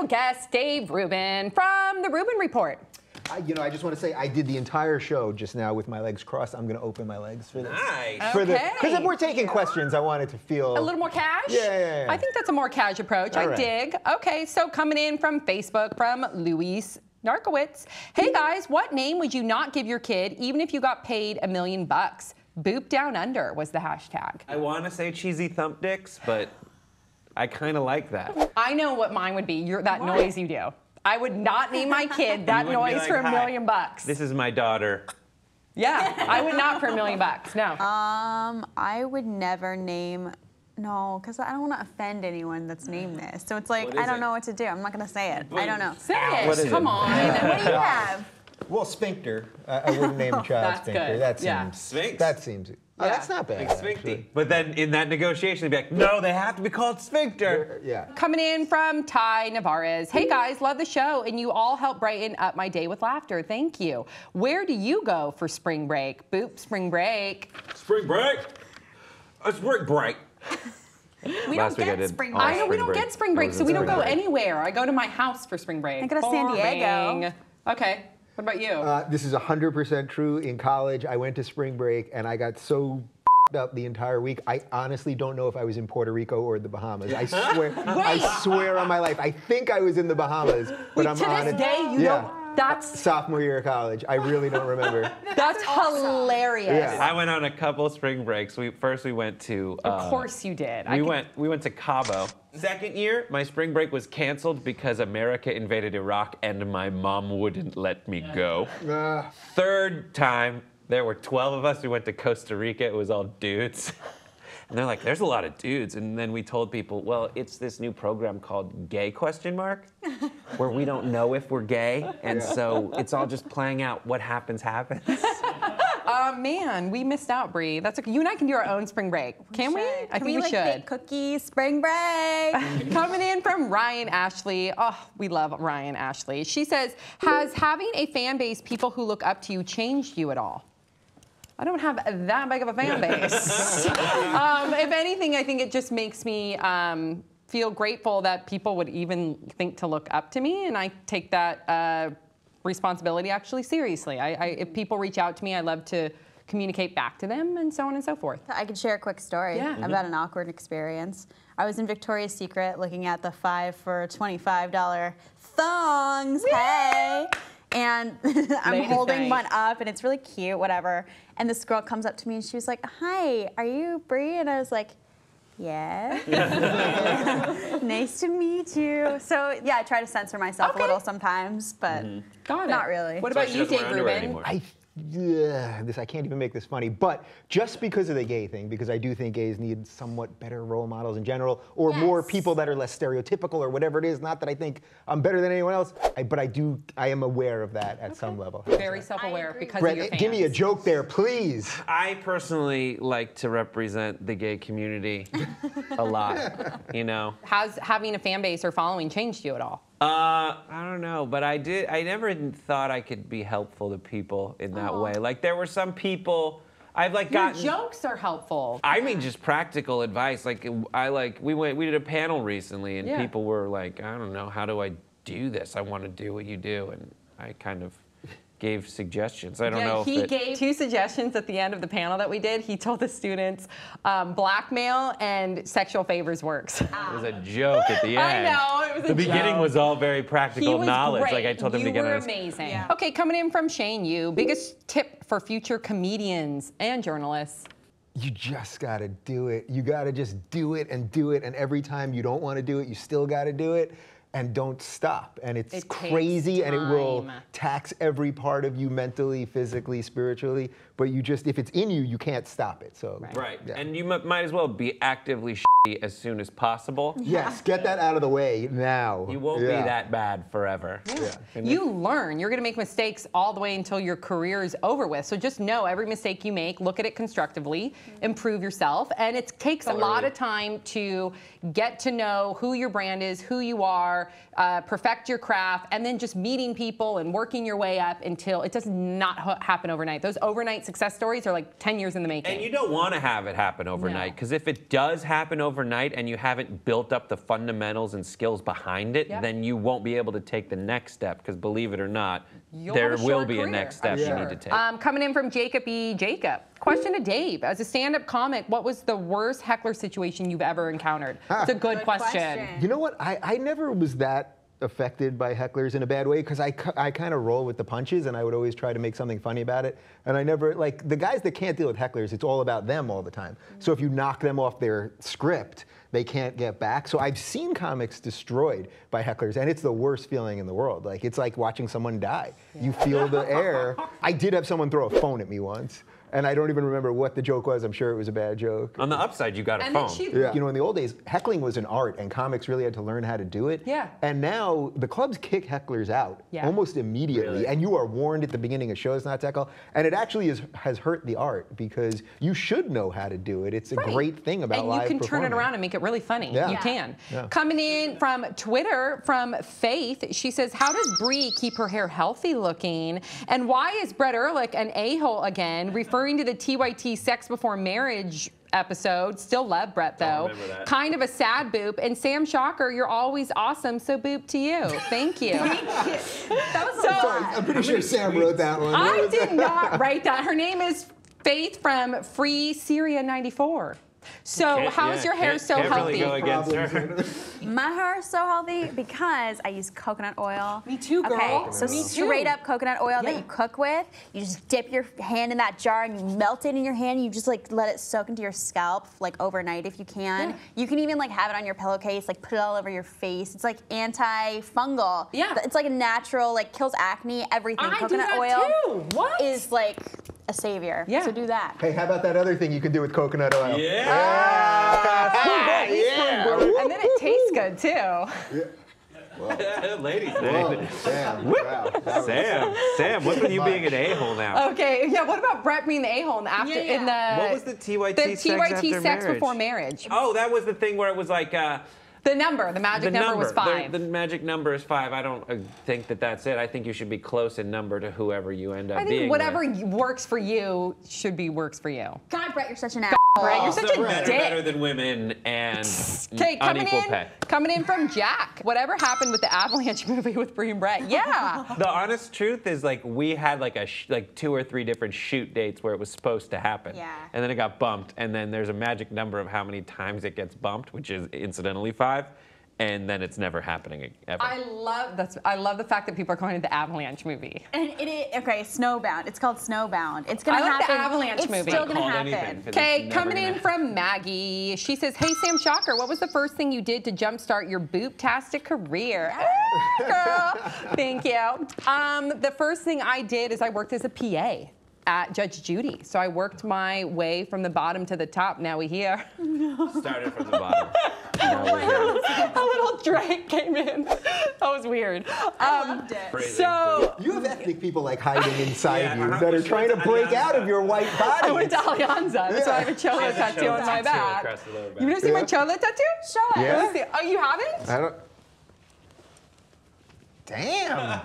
special guest, Dave Rubin from The Rubin Report. I just want to say I did the entire show just now with my legs crossed. I'm going to open my legs for this. Nice. Okay. Because if we're taking questions, I want it to feel A little more cash? Yeah. I think that's a more cash approach. All I right. dig. Okay, so coming in from Facebook from Luis Narkowitz. Hey guys, what name would you not give your kid even if you got paid $1 million? Boop down under was the hashtag. I want to say cheesy thump dicks, but I kind of like that. I know what mine would be. That noise you do. I would not name my kid that You wouldn't be noise like, for $1 "Hi, million. This is my daughter. Yeah, I would not for $1 million. No. I would never name. No, because I don't want to offend anyone that's named this. So it's like, What is I don't it? know what to do. I'm not going to say it. I don't know. Say What it. is Come it? on. What do you have? Well, sphincter. I wouldn't name a child That's sphincter. good. That seems. Yeah. Sphinx? That seems. Oh, Yeah. that's not bad. Like sphincty. actually. But then in that negotiation, they'd be like, no, they have to be called sphincter. Yeah. Coming in from Ty Navarez. Hey guys, love the show, and you all help brighten up my day with laughter. Thank you. Where do you go for spring break? Boop, spring break. Spring break. A spring break. We Last don't week I get did spring all break. I know we spring don't break. get spring break, That was so we a don't go spring break. anywhere. I go to my house for spring break. I go to San Diego. Boring. Okay. What about you? This is 100% true. In college, I went to spring break and I got so up the entire week. I honestly don't know if I was in Puerto Rico or the Bahamas. I swear. I swear on my life. I think I was in the Bahamas, but I'm to on this it. day, you yeah. know that's Sophomore year of college. I really don't remember. hilarious. Yeah. I went on a couple spring breaks. First we went to. Of course you did. We went to Cabo. Second year, my spring break was canceled because America invaded Iraq and my mom wouldn't let me go. Third time, there were 12 of us. We went to Costa Rica. It was all dudes. And they're like, there's a lot of dudes. And then we told people, well, it's this new program called Gay ? Where we don't know if we're gay. And so it's all just playing out what happens. Man, we missed out, Bree. That's okay. You and I can do our own spring break. Can we? I think we like should. bake cookies, spring break? Coming in from Ryan Ashley. Oh, we love Ryan Ashley. She says, has having a fan base, people who look up to you, changed you at all? I don't have that big of a fan base. If anything, I think it just makes me feel grateful that people would even think to look up to me, and I take that responsibility actually seriously. If people reach out to me, I love to communicate back to them, and so on and so forth. I could share a quick story about an awkward experience. I was in Victoria's Secret looking at the 5 for $25 thongs. Woo! Hey! And I'm Lady holding thing. one up, and it's really cute, whatever. And this girl comes up to me, and she was like, "Hi, are you Bree?" And I was like, "Yeah." Nice to meet you. So yeah, I try to censor myself a little sometimes, but Got it. not really. What So about she you, doesn't wear Dave underwear Rubin? anymore. I can't even make this funny, but just because of the gay thing, because I do think gays need somewhat better role models in general, or more people that are less stereotypical, or whatever it is. Not that I think I'm better than anyone else, but I am aware of that at some level. Very self-aware because of your Brett, fans. give me a joke there, please. I personally like to represent the gay community a lot, you know. Has having a fan base or following changed you at all? I don't know, but I never thought I could be helpful to people in that way. Like there were some people I've like Your gotten. jokes are helpful. I mean, just practical advice. Like we did a panel recently, and people were like, I don't know, how do I do this? I want to do what you do, and I kind of gave suggestions. I don't know if he it, gave 2 suggestions at the end of the panel that we did. He told the students blackmail and sexual favors works. it was a joke at the end. I know, it was a The beginning joke. was all very practical He was knowledge. great. Like I told them you to get were on his. amazing. Yeah. Okay, coming in from Shane Yu, biggest tip for future comedians and journalists. You just gotta do it. You gotta just do it, and every time you don't want to do it, you still gotta do it. And don't stop. And it's It takes crazy, and it will time. tax every part of you mentally, physically, spiritually. But you just, if it's in you, you can't stop it. So Right, yeah. and you might as well be actively shitty as soon as possible. Yes, get that out of the way now. You won't be Yeah. that bad forever. Yeah. And You learn. You're going to make mistakes all the way until your career is over with. So just know every mistake you make, look at it constructively, improve yourself. And it takes a lot of time to get to know who your brand is, who you are, perfect your craft, and then just meeting people and working your way up until it does not happen overnight. Those overnight success stories are like 10 years in the making. And you don't want to have it happen overnight, because if it does happen overnight, overnight and you haven't built up the fundamentals and skills behind it, Yep. then you won't be able to take the next step. Because believe it or not, You'll there have a will short be a career, next step I'm you sure. need to take. Coming in from Jacob E. Jacob. Question to Dave. As a stand-up comic, what was the worst heckler situation you've ever encountered? It's a good question. You know what? I never was that affected by hecklers in a bad way because I kind of roll with the punches and I would always try to make something funny about it. And I never, like, the guys that can't deal with hecklers, it's all about them all the time. So if you knock them off their script, they can't get back. So I've seen comics destroyed by hecklers, and it's the worst feeling in the world. Like, it's like watching someone die. You feel the air. I did have someone throw a phone at me once. And I don't even remember what the joke was. I'm sure it was a bad joke. On the upside, you got a And phone. then she, Yeah. You know, in the old days, heckling was an art, and comics really had to learn how to do it. Yeah. And now the clubs kick hecklers out almost immediately, Really? and you are warned at the beginning of shows not to heckle. And it actually has hurt the art because you should know how to do it. It's a great thing about live And you can turn it performing. around and make it really funny. Yeah. You Yeah. can. Yeah. Coming in from Twitter, from Faith, she says, how does Brie keep her hair healthy looking? And why is Brett Ehrlich an a-hole again, referring to the TYT Sex Before Marriage episode? Still love Brett, though. remember that. Kind of a sad boop. And Sam Shocker, you're always awesome, so boop to you. Thank you. That was a Sorry, lot. I'm pretty sure Sam wrote that one. What I was did that? not write that. Her name is Faith from Free Syria 94. So how's your hair so can't healthy? Really go against her. My hair is so healthy because I use coconut oil. Me too, girl. Okay, so Me straight too. up coconut oil that Yeah. you cook with. You just dip your hand in that jar and you melt it in your hand. And you just like let it soak into your scalp like overnight if you can. Yeah. You can even like have it on your pillowcase, like put it all over your face. It's like anti-fungal. Yeah. It's like a natural, like kills acne, everything. I do coconut that oil too. What? is like a savior. Yeah. So do that. Hey, how about that other thing you can do with coconut oil? Yeah. And then it tastes good too. Ladies, Whoa, Sam. Wow. Sam, what's with you being an a-hole now? Okay, yeah. What about Brett being the a-hole in the after Yeah. in the What was the TYT the sex TYT after sex marriage? before marriage? Oh, that was the thing where it was like The magic number was 5. The magic number is 5. I don't think that that's it. I think you should be close in number to whoever you end up I being think whatever with. works for you should be works for you. God, Brett, you're such an ass. Brett, you're Also, such a men are dick. better than women and Okay, unequal pay. coming in from Jack. Whatever happened with the Avalanche movie with Brie and Brett? Yeah. The honest truth is, like, we had like like 2 or 3 different shoot dates where it was supposed to happen. Yeah. And then it got bumped. And then there's a magic number of how many times it gets bumped, which is incidentally 5. And then it's never happening ever. I love the fact that people are calling it the Avalanche movie. And it is, okay, Snowbound. It's called Snowbound. It's gonna I like the happen. Avalanche it's movie. still gonna Called happen. anything, 'cause Okay, it's never coming in gonna- from Maggie. She says, hey, Sam Shocker, what was the first thing you did to jumpstart your boop-tastic career? Girl, thank you. The first thing I did is I worked as a PA at Judge Judy. So I worked my way from the bottom to the top. Now we here. Started from the bottom. A little Drake came in. That was weird. I loved it. So You have ethnic people like hiding inside Yeah, you uh-huh. that are Which trying to one's break Alianza? out of your white body. I went to Alianza. That's why I have a cholo She has a tattoo cholo on my tattoo back. across the lower back. You never seen my Yeah. cholo tattoo? Show us. Yeah. Let me see. Oh, you haven't? I don't. Damn.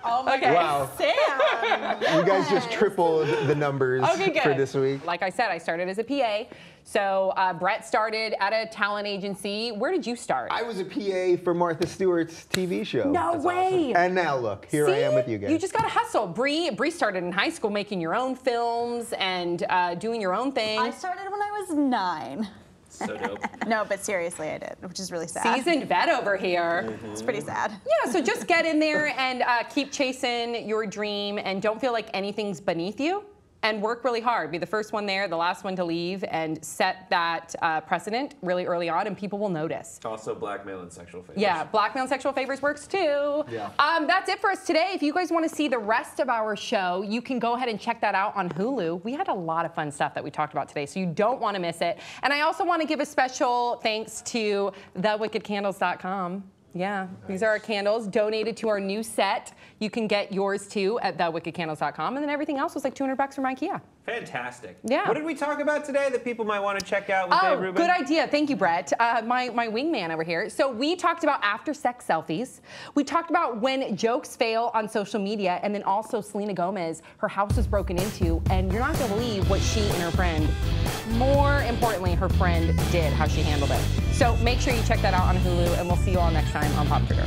Oh my Okay. Wow. Sam. You guys just tripled the numbers Okay, good. for this week. Like I said, I started as a PA. So Brett started at a talent agency. Where did you start? I was a PA for Martha Stewart's TV show. No way. And now look, here I am with you guys. You just got to hustle. Bree started in high school making your own films and doing your own thing. I started when I was 9. So dope. No, but seriously, I did, which is really sad. Seasoned vet over here. It's pretty sad. Yeah, so just get in there and keep chasing your dream and don't feel like anything's beneath you. And work really hard. Be the first one there, the last one to leave, and set that precedent really early on, and people will notice. Also, blackmail and sexual favors. Yeah, blackmail and sexual favors works too. Yeah. That's it for us today. If you guys want to see the rest of our show, you can go ahead and check that out on Hulu. We had a lot of fun stuff that we talked about today, so you don't want to miss it. And I also want to give a special thanks to thewickedcandles.com. Yeah, these are our candles donated to our new set. You can get yours too at thewickedcandles.com, and then everything else was like $200 from IKEA. Fantastic. Yeah. What did we talk about today that people might want to check out with Dave Rubin? Good idea. Thank you, Brett. My wingman over here. So we talked about after sex selfies. We talked about when jokes fail on social media, and then also Selena Gomez, her house was broken into, and you're not going to believe what she and her friend, more importantly, her friend did, how she handled it. So make sure you check that out on Hulu, and we'll see you all next time on Pop Trigger.